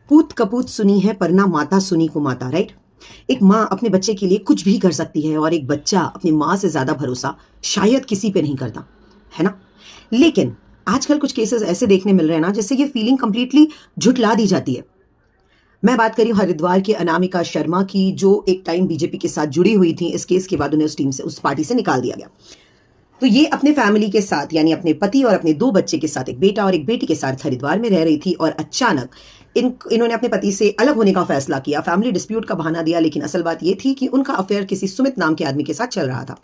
पूत कपूत सुनी है पर ना माता सुनी को माता, राइट। एक माँ अपने बच्चे के लिए कुछ भी कर सकती है और एक बच्चा अपनी माँ से ज्यादा भरोसा शायद किसी पे नहीं करता, है ना। लेकिन आजकल कुछ केसेस ऐसे देखने मिल रहे हैं ना जिससे ये फीलिंग कंप्लीटली झुठला दी जाती है। मैं बात कर रही हूँ हरिद्वार की अनामिका शर्मा की, जो एक टाइम बीजेपी के साथ जुड़ी हुई थी। इस केस के बाद उन्हें उस टीम से, उस पार्टी से निकाल दिया गया। तो ये अपने फैमिली के साथ, यानी अपने पति और अपने 2 बच्चे के साथ, एक बेटा और एक बेटी के साथ हरिद्वार में रह रही थी और अचानक इन्होंने अपने पति से अलग होने का फैसला किया। फैमिली डिस्प्यूट का बहाना दिया, लेकिन असल बात ये थी कि उनका अफेयर किसी सुमित नाम के आदमी के साथ चल रहा था।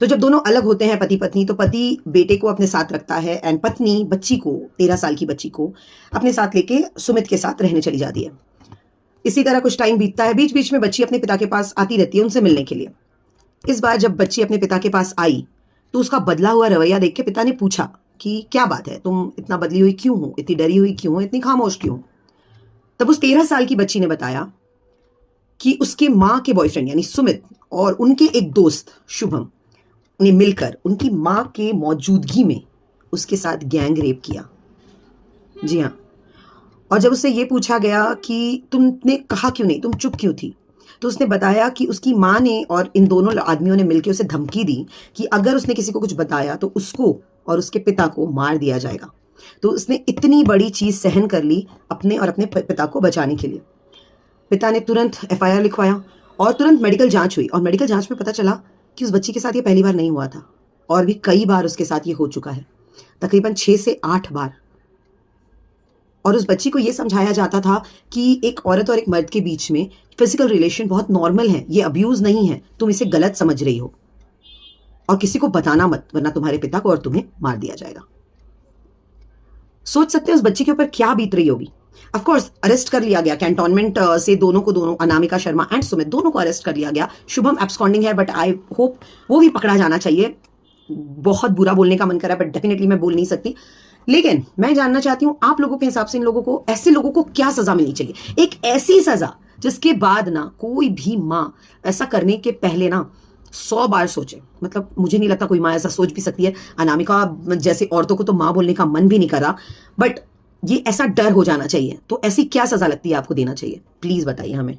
तो जब दोनों अलग होते हैं पति पत्नी, तो पति बेटे को अपने साथ रखता है एंड पत्नी बच्ची को, 13 साल की बच्ची को अपने साथ लेके सुमित के साथ रहने चली जाती है। इसी तरह कुछ टाइम बीतता है, बीच बीच में बच्ची अपने पिता के पास आती रहती है उनसे मिलने के लिए। इस बार जब बच्ची अपने पिता के पास आई तो उसका बदला हुआ रवैया देख के पिता ने पूछा कि क्या बात है, तुम इतना बदली हुई क्यों हो, इतनी डरी हुई क्यों हो, इतनी खामोश क्यों हो। तब उस 13 साल की बच्ची ने बताया कि उसके माँ के बॉयफ्रेंड यानी सुमित और उनके एक दोस्त शुभम ने मिलकर उनकी माँ के मौजूदगी में उसके साथ गैंग रेप किया। जी हाँ। और जब उससे ये पूछा गया कि तुमने कहा क्यों नहीं, तुम चुप क्यों थी, तो उसने बताया कि उसकी माँ ने और इन दोनों आदमियों ने मिलकर उसे धमकी दी कि अगर उसने किसी को कुछ बताया तो उसको और उसके पिता को मार दिया जाएगा। तो उसने इतनी बड़ी चीज सहन कर ली अपने और अपने पिता को बचाने के लिए। पिता ने तुरंत FIR लिखवाया और तुरंत मेडिकल जांच हुई और मेडिकल जांच में पता चला कि उस बच्ची के साथ ये पहली बार नहीं हुआ था और भी कई बार उसके साथ ये हो चुका है, तकरीबन 6 से 8 बार। और उस बच्ची को ये समझाया जाता था कि एक औरत और एक मर्द के बीच में फिजिकल रिलेशन बहुत नॉर्मल है, ये अब्यूज नहीं है, तुम इसे गलत समझ रही हो और किसी को बताना मत, वरना तुम्हारे पिता को और तुम्हें मार दिया जाएगा। सोच सकते हैं उस बच्ची के ऊपर क्या बीत रही होगी। ऑफ कोर्स अरेस्ट कर लिया गया कैंटोनमेंट से, दोनों अनामिका शर्मा एंड सुमित दोनों को अरेस्ट कर लिया गया। शुभम एब्सकॉन्डिंग है, बट आई होप वो भी पकड़ा जाना चाहिए। बहुत बुरा बोलने का मन कर रहा है बट डेफिनेटली मैं बोल नहीं सकती। लेकिन मैं जानना चाहती हूं आप लोगों के हिसाब से इन लोगों को, ऐसे लोगों को क्या सजा मिलनी चाहिए, एक ऐसी सजा जिसके बाद ना कोई भी माँ ऐसा करने के पहले ना 100 बार सोचे। मतलब मुझे नहीं लगता कोई माँ ऐसा सोच भी सकती है। अनामिका जैसे औरतों को तो माँ बोलने का मन भी नहीं कर रहा, बट ये ऐसा डर हो जाना चाहिए। तो ऐसी क्या सजा लगती है आपको देना चाहिए, प्लीज बताइए हमें।